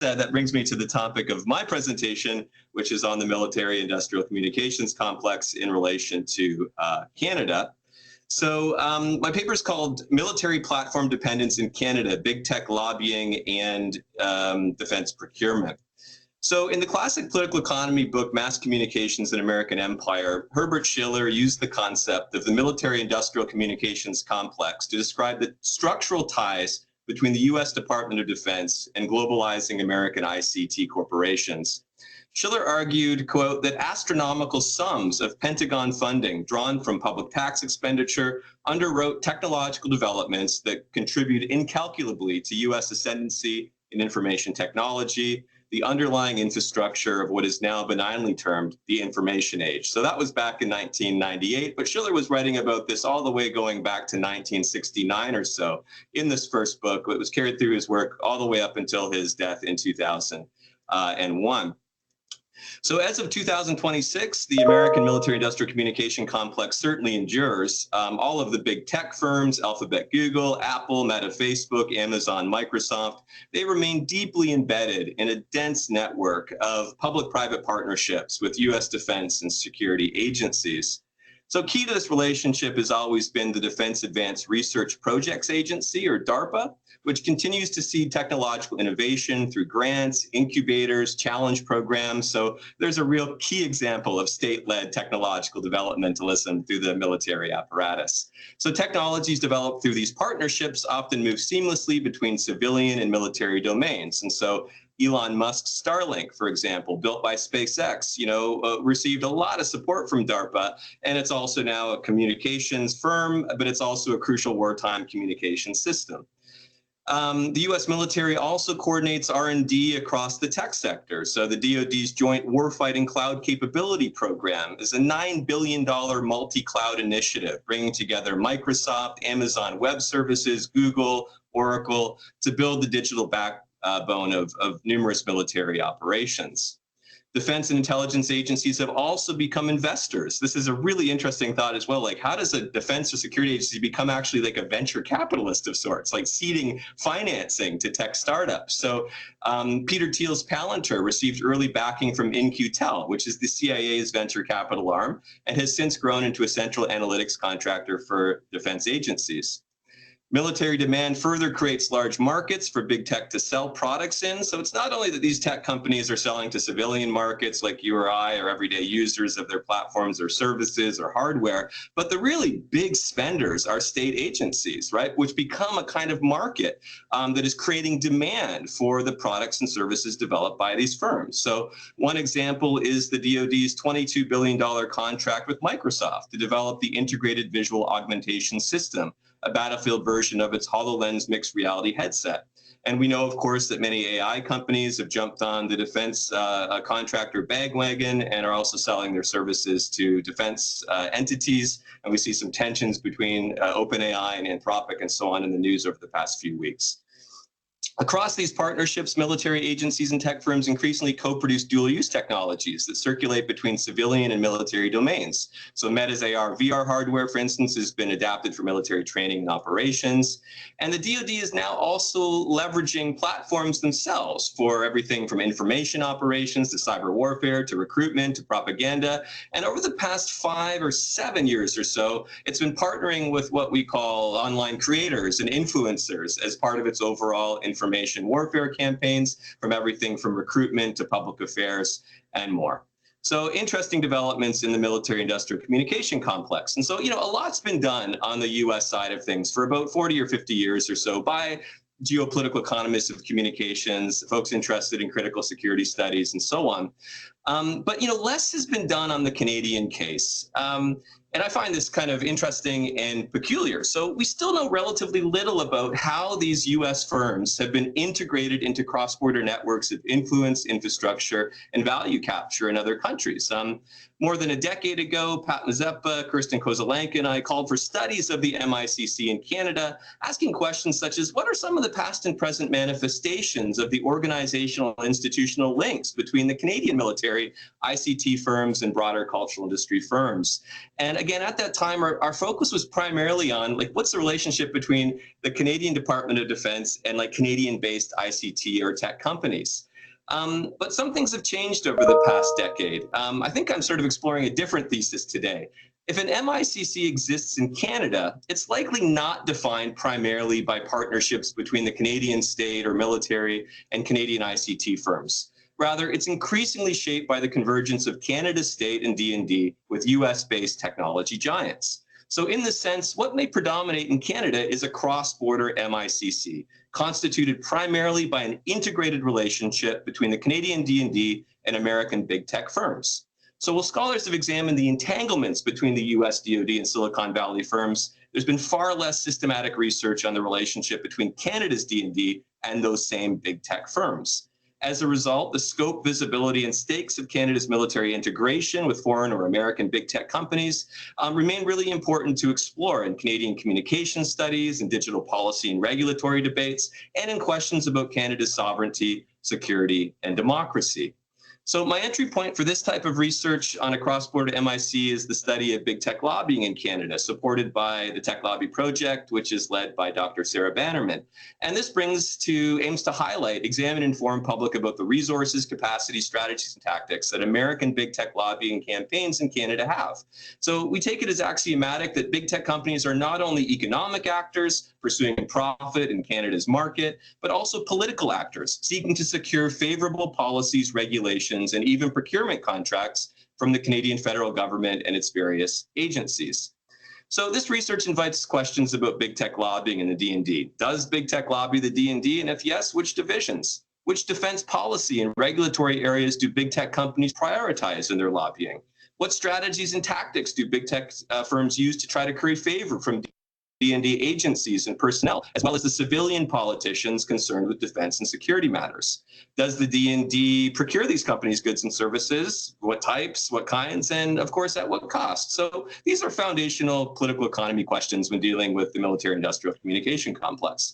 that brings me to the topic of my presentation, which is on the military-industrial communications complex in relation to Canada. So my paper is called Military Platform Dependence in Canada, Big Tech Lobbying and Defense Procurement. So in the classic political economy book, Mass Communications and American Empire, Herbert Schiller used the concept of the military-industrial communications complex to describe the structural ties between the U.S. Department of Defense and globalizing American ICT corporations. Schiller argued, quote, that astronomical sums of Pentagon funding drawn from public tax expenditure underwrote technological developments that contribute incalculably to U.S. ascendancy in information technology, the underlying infrastructure of what is now benignly termed the information age. So that was back in 1998, but Schiller was writing about this all the way going back to 1969 or so in this first book. It was carried through his work all the way up until his death in 2001. So as of 2026, the American military-industrial communication complex certainly endures. All of the big tech firms, Alphabet, Google, Apple, Meta, Facebook, Amazon, Microsoft, they remain deeply embedded in a dense network of public-private partnerships with U.S. defense and security agencies. So key to this relationship has always been the Defense Advanced Research Projects Agency, or DARPA, which continues to seed technological innovation through grants, incubators, challenge programs. So there's a real key example of state-led technological developmentalism through the military apparatus. So technologies developed through these partnerships often move seamlessly between civilian and military domains. And so Elon Musk's Starlink, for example, built by SpaceX, received a lot of support from DARPA, and it's also now a communications firm, but it's also a crucial wartime communication system. The U.S. military also coordinates R&D across the tech sector. So the DoD's Joint Warfighting Cloud Capability Program is a $9 billion multi-cloud initiative, bringing together Microsoft, Amazon Web Services, Google, Oracle, to build the digital backbone of numerous military operations. Defense and intelligence agencies have also become investors. This is a really interesting thought as well. Like, how does a defense or security agency become actually like a venture capitalist of sorts, like seeding financing to tech startups? So Peter Thiel's Palantir received early backing from In-Q-Tel, which is the CIA's venture capital arm, and has since grown into a central analytics contractor for defense agencies. Military demand further creates large markets for big tech to sell products in. So it's not only that these tech companies are selling to civilian markets like you or I or everyday users of their platforms or services or hardware, but the really big spenders are state agencies, right, which become a kind of market that is creating demand for the products and services developed by these firms. So one example is the DoD's $22 billion contract with Microsoft to develop the integrated visual augmentation system, a battlefield version of its HoloLens mixed reality headset. And we know, of course, that many AI companies have jumped on the defense contractor bandwagon and are also selling their services to defense entities. And we see some tensions between OpenAI and Anthropic and so on in the news over the past few weeks. Across these partnerships, military agencies and tech firms increasingly co-produce dual-use technologies that circulate between civilian and military domains. So Meta's AR/VR hardware, for instance, has been adapted for military training and operations. And the DoD is now also leveraging platforms themselves for everything from information operations to cyber warfare to recruitment to propaganda. And over the past 5 or 7 years or so, it's been partnering with what we call online creators and influencers as part of its overall information warfare campaigns, from everything from recruitment to public affairs and more. So interesting developments in the military-industrial communication complex. And so, a lot's been done on the U.S. side of things for about 40 or 50 years or so by geopolitical economists of communications, folks interested in critical security studies, and so on. But less has been done on the Canadian case. And I find this kind of interesting and peculiar. So we still know relatively little about how these U.S. firms have been integrated into cross-border networks of influence, infrastructure, and value capture in other countries. More than a decade ago, Pat Mazeppa, Kirsten Kozelenka, and I called for studies of the MICC in Canada, asking questions such as, what are some of the past and present manifestations of the organizational and institutional links between the Canadian military, ICT firms, and broader cultural industry firms? And again, at that time, our focus was primarily on, what's the relationship between the Canadian Department of Defense and Canadian-based ICT or tech companies? But some things have changed over the past decade. I think I'm sort of exploring a different thesis today. If an MICC exists in Canada, it's likely not defined primarily by partnerships between the Canadian state or military and Canadian ICT firms. Rather, it's increasingly shaped by the convergence of Canada's state and D&D with US-based technology giants. So in this sense, what may predominate in Canada is a cross-border MICC, constituted primarily by an integrated relationship between the Canadian D&D and American big tech firms. So while scholars have examined the entanglements between the US DoD and Silicon Valley firms, there's been far less systematic research on the relationship between Canada's D&D and those same big tech firms. As a result, the scope, visibility, and stakes of Canada's military integration with foreign or American big tech companies remain really important to explore in Canadian communication studies and digital policy and regulatory debates, and in questions about Canada's sovereignty, security, and democracy. So my entry point for this type of research on a cross-border MIC is the study of big tech lobbying in Canada, supported by the Tech Lobby Project, which is led by Dr. Sarah Bannerman. And this aims to highlight, examine, and inform public about the resources, capacity, strategies, and tactics that American big tech lobbying campaigns in Canada have. So we take it as axiomatic that big tech companies are not only economic actors pursuing profit in Canada's market, but also political actors seeking to secure favorable policies, regulations, and even procurement contracts from the Canadian federal government and its various agencies. So this research invites questions about big tech lobbying in the D&D. Does big tech lobby the D&D? And if yes, which divisions? Which defense policy and regulatory areas do big tech companies prioritize in their lobbying? What strategies and tactics do big tech firms use to try to curry favor from D&D agencies and personnel, as well as the civilian politicians concerned with defense and security matters? Does the D&D procure these companies' goods and services? What types, what kinds, and of course, at what cost? So these are foundational political economy questions when dealing with the military-industrial communication complex.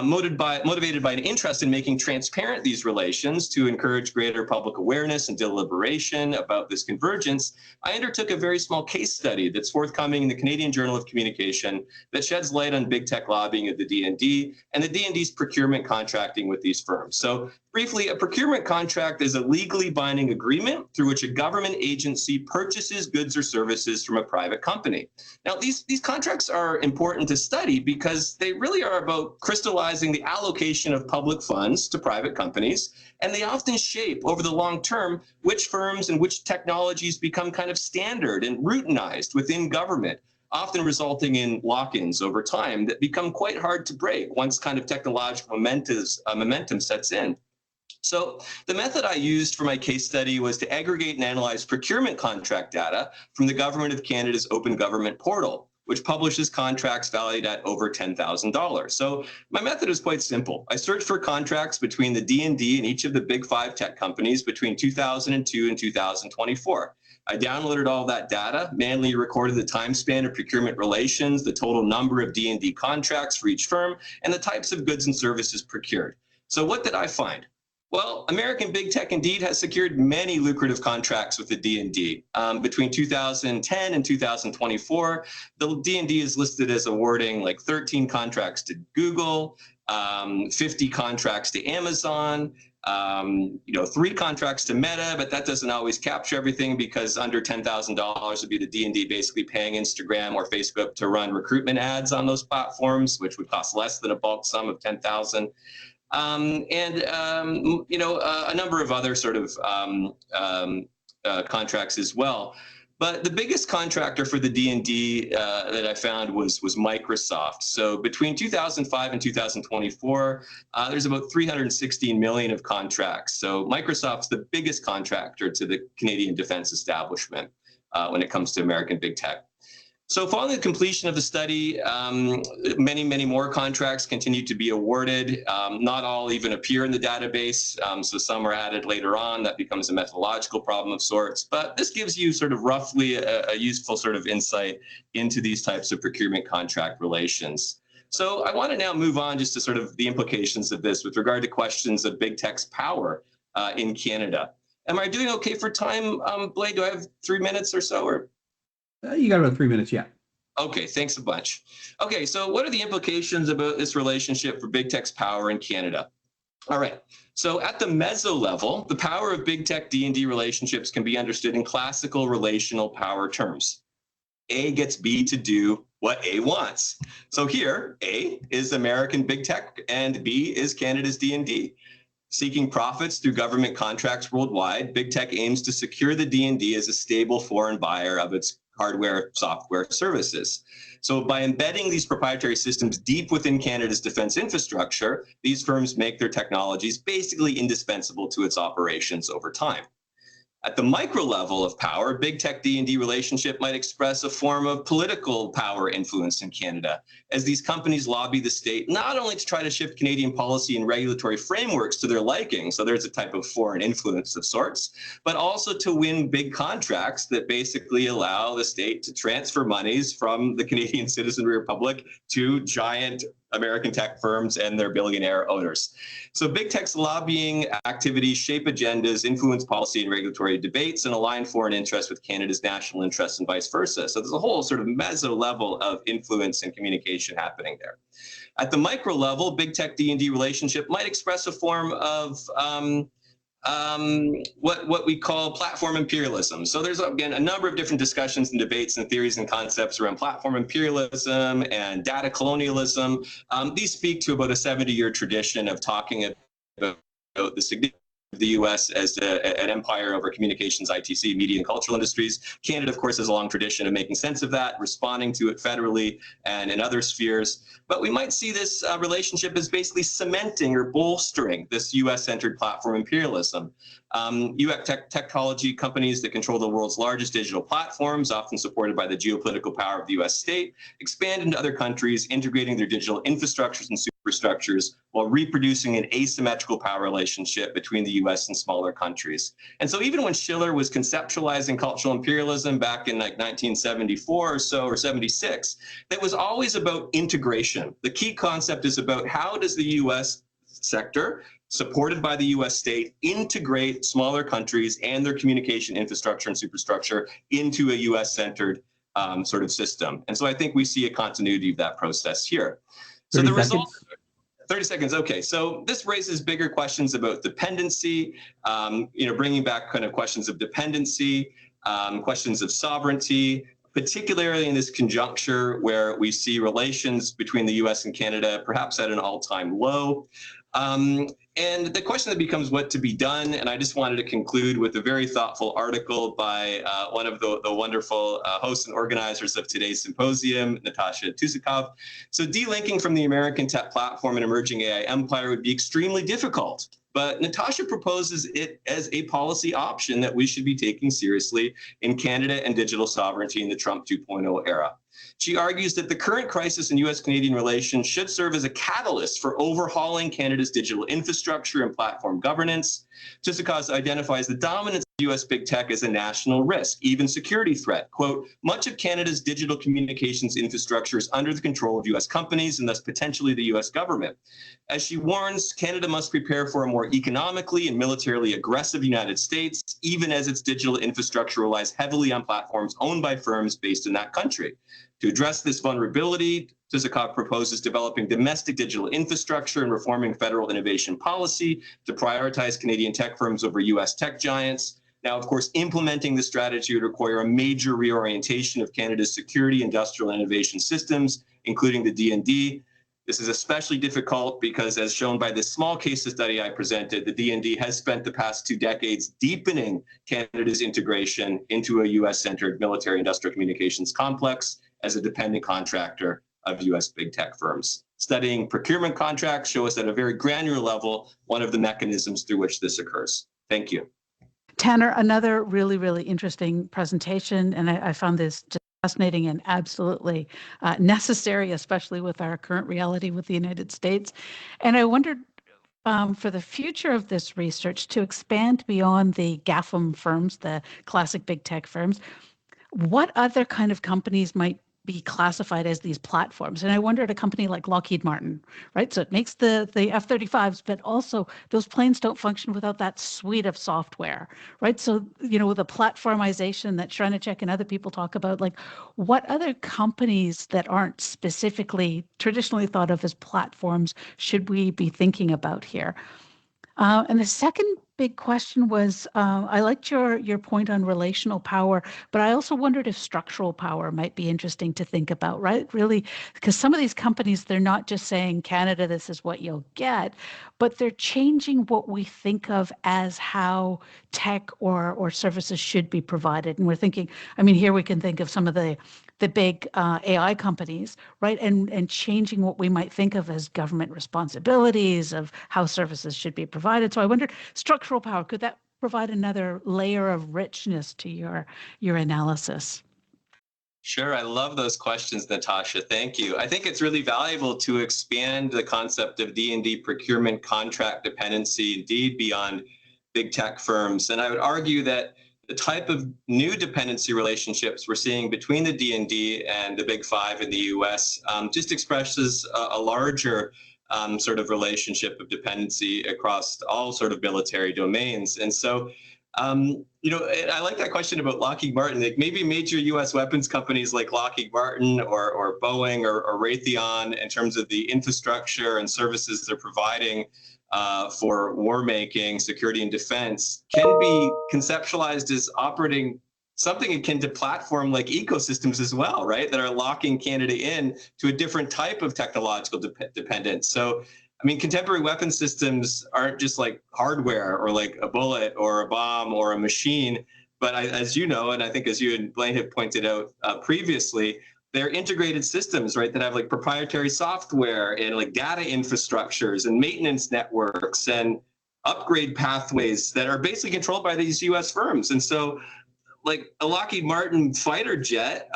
Motivated by an interest in making transparent these relations to encourage greater public awareness and deliberation about this convergence, I undertook a very small case study that's forthcoming in the Canadian Journal of Communication that sheds light on big tech lobbying at the D&D and the D&D's procurement contracting with these firms. So briefly, a procurement contract is a legally binding agreement through which a government agency purchases goods or services from a private company. Now, these contracts are important to study because they really are about crystallizing the allocation of public funds to private companies, and they often shape over the long term which firms and which technologies become kind of standard and routinized within government, often resulting in lock-ins over time that become quite hard to break once kind of technological momentum sets in. So the method I used for my case study was to aggregate and analyze procurement contract data from the Government of Canada's Open Government Portal, which publishes contracts valued at over $10,000. So my method is quite simple. I searched for contracts between the D&D and each of the big 5 tech companies between 2002 and 2024. I downloaded all that data, manually recorded the time span of procurement relations, the total number of D&D contracts for each firm, and the types of goods and services procured. So what did I find? Well, American big tech indeed has secured many lucrative contracts with the D&D. Between 2010 and 2024, the D&D is listed as awarding like 13 contracts to Google, 50 contracts to Amazon, 3 contracts to Meta, but that doesn't always capture everything because under $10,000 would be the D&D basically paying Instagram or Facebook to run recruitment ads on those platforms, which would cost less than a bulk sum of $10,000. A number of other sort of contracts as well. But the biggest contractor for the D&D that I found was Microsoft. So between 2005 and 2024, there's about $316 million of contracts. So Microsoft's the biggest contractor to the Canadian defense establishment when it comes to American big tech. So following the completion of the study, many more contracts continue to be awarded. Not all even appear in the database, so some are added later on. That becomes a methodological problem of sorts. But this gives you sort of roughly a useful sort of insight into these types of procurement contract relations. So I want to now move on just to sort of the implications of this with regard to questions of big tech's power in Canada. Am I doing okay for time, Blade? Do I have 3 minutes or so? Or? You got about 3 minutes, yeah. Okay, thanks a bunch. Okay, so what are the implications about this relationship for big tech's power in Canada? All right. So at the meso level, the power of big tech D&D relationships can be understood in classical relational power terms. A gets B to do what A wants. So here, A is American big tech and B is Canada's D&D. Seeking profits through government contracts worldwide, big tech aims to secure the D&D as a stable foreign buyer of its hardware, software, services. So by embedding these proprietary systems deep within Canada's defense infrastructure, these firms make their technologies basically indispensable to its operations over time. At the micro level of power, big tech D&D relationship might express a form of political power influence in Canada, as these companies lobby the state not only to try to shift Canadian policy and regulatory frameworks to their liking, so there's a type of foreign influence of sorts, but also to win big contracts that basically allow the state to transfer monies from the Canadian Citizenry Republic to giant American tech firms and their billionaire owners. So big tech's lobbying activities shape agendas, influence policy and regulatory debates, and align foreign interests with Canada's national interests and vice versa. So there's a whole sort of meso level of influence and communication happening there. At the micro level, big tech D&D relationship might express a form of what we call platform imperialism. So there's, again, a number of different discussions and debates and theories and concepts around platform imperialism and data colonialism. These speak to about a 70-year tradition of talking about the significance of the U.S. as an empire over communications, ITC, media, and cultural industries. Canada, of course, has a long tradition of making sense of that, responding to it federally and in other spheres. But we might see this relationship as basically cementing or bolstering this U.S.-centered platform imperialism. U.S. technology companies that control the world's largest digital platforms, often supported by the geopolitical power of the U.S. state, expand into other countries, integrating their digital infrastructures and superstructures while reproducing an asymmetrical power relationship between the U.S. and smaller countries. And so even when Schiller was conceptualizing cultural imperialism back in like 1974 or so, or 76, that was always about integration. The key concept is about how does the U.S. sector, supported by the U.S. state, integrate smaller countries and their communication infrastructure and superstructure into a U.S.-centered sort of system. And so I think we see a continuity of that process here. So the result, 30 seconds. Okay, so this raises bigger questions about dependency, bringing back kind of questions of dependency, questions of sovereignty, particularly in this conjuncture where we see relations between the U.S. and Canada perhaps at an all-time low. And the question that becomes what to be done, and I just wanted to conclude with a very thoughtful article by one of the wonderful hosts and organizers of today's symposium, Natasha Tusakov. So delinking from the American tech platform and emerging AI empire would be extremely difficult. But Natasha proposes it as a policy option that we should be taking seriously in Canada and digital sovereignty in the Trump 2.0 era. She argues that the current crisis in U.S.-Canadian relations should serve as a catalyst for overhauling Canada's digital infrastructure and platform governance. Tusakov identifies the dominance of U.S. big tech as a national risk, even security threat. Quote, much of Canada's digital communications infrastructure is under the control of U.S. companies and thus potentially the U.S. government. As she warns, Canada must prepare for a more economically and militarily aggressive United States, even as its digital infrastructure relies heavily on platforms owned by firms based in that country. To address this vulnerability, Tusakov proposes developing domestic digital infrastructure and reforming federal innovation policy to prioritize Canadian tech firms over U.S. tech giants. Now, of course, implementing this strategy would require a major reorientation of Canada's security, industrial, and innovation systems, including the D&D. This is especially difficult because, as shown by this small case study I presented, the D&D has spent the past 2 decades deepening Canada's integration into a U.S.-centered military-industrial communications complex as a dependent contractor of U.S. big tech firms. Studying procurement contracts show us at a very granular level one of the mechanisms through which this occurs. Thank you. Tanner, another really, really interesting presentation, and I found this just fascinating and absolutely necessary, especially with our current reality with the United States. And I wondered, for the future of this research, to expand beyond the GAFAM firms, the classic big tech firms, what other kind of companies might be classified as these platforms? And I wonder at a company like Lockheed Martin, right? So it makes the F-35s, but also those planes don't function without that suite of software, right? So, the platformization that Shrinichek and other people talk about, like what other companies that aren't specifically traditionally thought of as platforms should we be thinking about here? And the second big question was, I liked your point on relational power, but I also wondered if structural power might be interesting to think about, right? Really, because some of these companies, they're not just saying, Canada, this is what you'll get, but they're changing what we think of as how tech or services should be provided. And we're thinking, I mean, here we can think of some of the big AI companies, right? And changing what we might think of as government responsibilities of how services should be provided. So I wondered, structural power, could that provide another layer of richness to your analysis? Sure, I love those questions, Natasha. Thank you. I think it's really valuable to expand the concept of D&D procurement contract dependency indeed beyond big tech firms. And I would argue that the type of new dependency relationships we're seeing between the D&D and the big five in the US just expresses a larger sort of relationship of dependency across all sort of military domains. And so I like that question about Lockheed Martin. Like maybe major U.S. weapons companies like Lockheed Martin or Boeing or Raytheon, in terms of the infrastructure and services they're providing for war making, security, and defense, can be conceptualized as operating something akin to platform like ecosystems as well, right? That are locking Canada in to a different type of technological dependence. So I mean, contemporary weapon systems aren't just like hardware or like a bullet or a bomb or a machine, but as you know, and I think as you and Blaine have pointed out previously, they're integrated systems, right, that have like proprietary software and like data infrastructures and maintenance networks and upgrade pathways that are basically controlled by these US firms. And so like a Lockheed Martin fighter jet,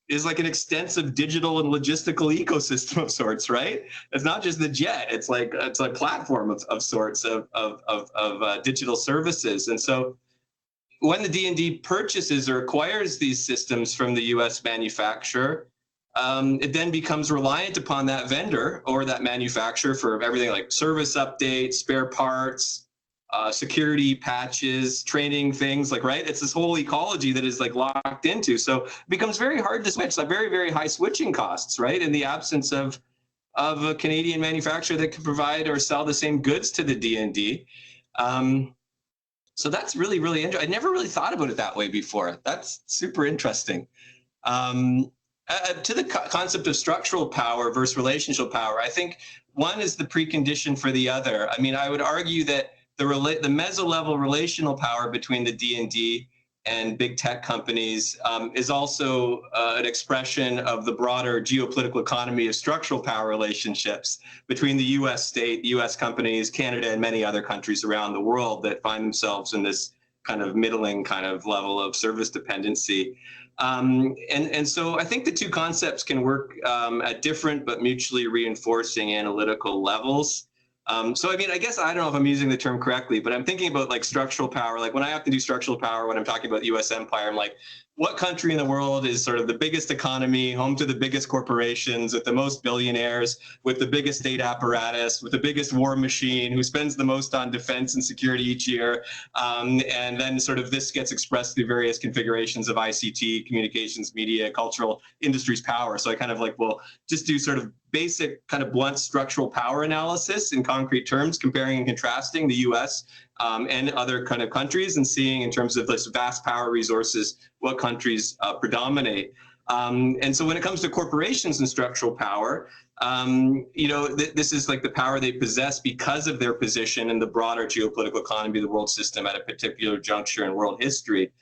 is like an extensive digital and logistical ecosystem of sorts, right? It's not just the jet; it's a platform of sorts of digital services. And so, when the D&D purchases or acquires these systems from the U.S. manufacturer, it then becomes reliant upon that vendor or that manufacturer for everything like service updates, spare parts, security patches, training things, like, right? It's this whole ecology that is like locked into. So it becomes very hard to switch, like very, very high switching costs, right? In the absence of a Canadian manufacturer that can provide or sell the same goods to the D&D. So that's really, really interesting. I never really thought about it that way before. That's super interesting. To the concept of structural power versus relational power, I think one is the precondition for the other. I mean, I would argue that the meso-level relational power between the D&D and big tech companies is also an expression of the broader geopolitical economy of structural power relationships between the US state, US companies, Canada, and many other countries around the world that find themselves in this kind of middling kind of level of service dependency. And so I think the two concepts can work at different but mutually reinforcing analytical levels. So, I mean, I guess I don't know if I'm using the term correctly, but I'm thinking about like structural power. Like when I have to do structural power, when I'm talking about the US empire, I'm like, what country in the world is sort of the biggest economy, home to the biggest corporations, with the most billionaires, with the biggest state apparatus, with the biggest war machine, who spends the most on defense and security each year? And then sort of this gets expressed through various configurations of ICT, communications, media, cultural industries power. So I kind of like, well, just do sort of basic kind of blunt structural power analysis in concrete terms, comparing and contrasting the US and other kind of countries, and seeing in terms of this vast power resources, what countries predominate. And so when it comes to corporations and structural power, this is like the power they possess because of their position in the broader geopolitical economy of the world system at a particular juncture in world history.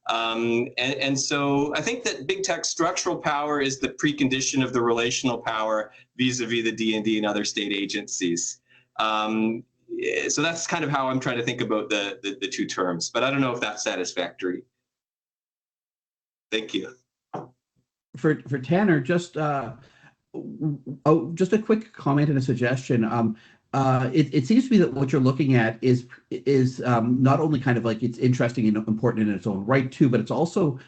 And so I think that big tech structural power is the precondition of the relational power vis-a-vis the D&D and other state agencies. So that's kind of how I'm trying to think about the two terms, but I don't know if that's satisfactory. Thank you. For Tanner, just a quick comment and a suggestion. It seems to me that what you're looking at is not only kind of like it's interesting and important in its own right too, but it's also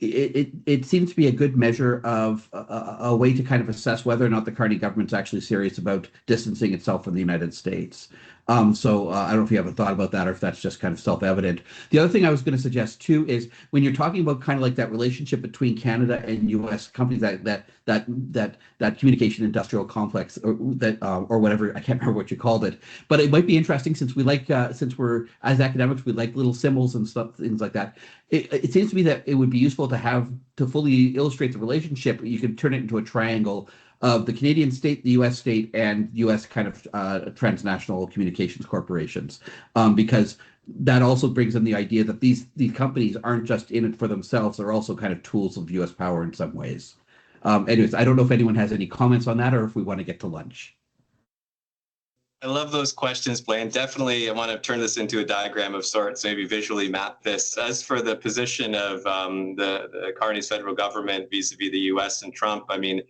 it seems to be a good measure of a way to kind of assess whether or not the Carney government's actually serious about distancing itself from the United States. So I don't know if you have a thought about that or if that's just kind of self-evident. The other thing I was going to suggest too is when you're talking about kind of like that relationship between Canada and U.S. companies, that communication industrial complex or whatever, I can't remember what you called it, but it might be interesting since we like since we're as academics we like little symbols and stuff, things like that. It seems to me that it would be useful to have to fully illustrate the relationship. You could turn it into a triangle of the Canadian state, the U.S. state, and U.S. kind of transnational communications corporations, because that also brings in the idea that these companies aren't just in it for themselves; they're also kind of tools of U.S. power in some ways. Anyways, I don't know if anyone has any comments on that, or if we want to get to lunch. I love those questions, Blaine. Definitely, I want to turn this into a diagram of sorts, maybe visually map this. As for the position of the Carney's federal government vis-a-vis the U.S. and Trump, I mean,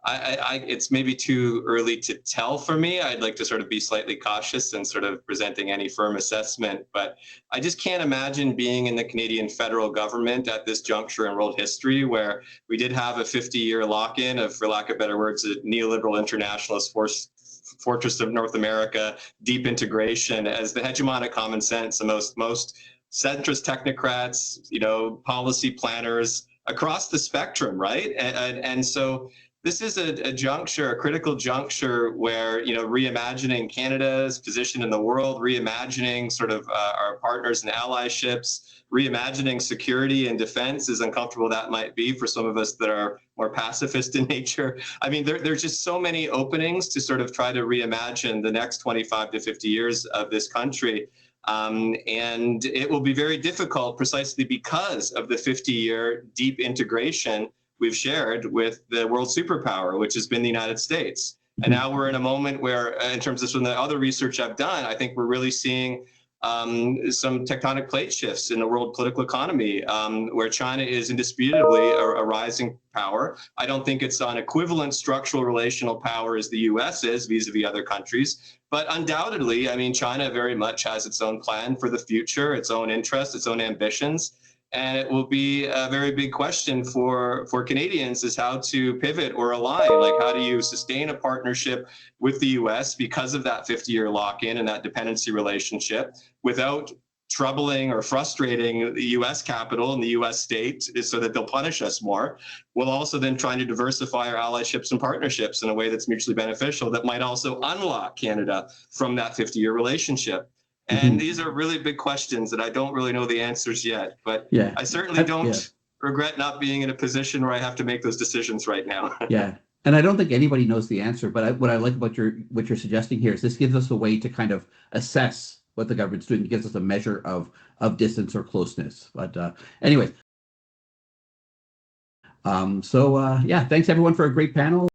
it's maybe too early to tell for me. I'd like to sort of be slightly cautious and sort of presenting any firm assessment, but I just can't imagine being in the Canadian federal government at this juncture in world history where we did have a 50-year lock-in of, for lack of better words, a neoliberal internationalist fortress of North America, deep integration as the hegemonic common sense, the most centrist technocrats, policy planners across the spectrum, right? And so this is a juncture, a critical juncture where, reimagining Canada's position in the world, reimagining sort of our partners and allyships, reimagining security and defense, as uncomfortable that might be for some of us that are more pacifist in nature. I mean, there's just so many openings to sort of try to reimagine the next 25 to 50 years of this country. And it will be very difficult precisely because of the 50-year deep integration we've shared with the world superpower, which has been the United States. And now we're in a moment where, in terms of some of the other research I've done, I think we're really seeing some tectonic plate shifts in the world political economy, where China is indisputably a rising power. I don't think it's on equivalent structural relational power as the U.S. is vis-a-vis other countries. But undoubtedly, I mean, China very much has its own plan for the future, its own interests, its own ambitions. And it will be a very big question for Canadians is how to pivot or align. Like, how do you sustain a partnership with the U.S. because of that 50-year lock-in and that dependency relationship without troubling or frustrating the U.S. capital and the U.S. state so that they'll punish us more, while also then trying to diversify our allyships and partnerships in a way that's mutually beneficial that might also unlock Canada from that 50-year relationship. And these are really big questions that I don't really know the answers yet, but yeah. I certainly don't regret not being in a position where I have to make those decisions right now. Yeah. And I don't think anybody knows the answer, but what I like about what you're suggesting here is this gives us a way to kind of assess what the government's doing. It gives us a measure of distance or closeness. But anyway, yeah, thanks everyone for a great panel.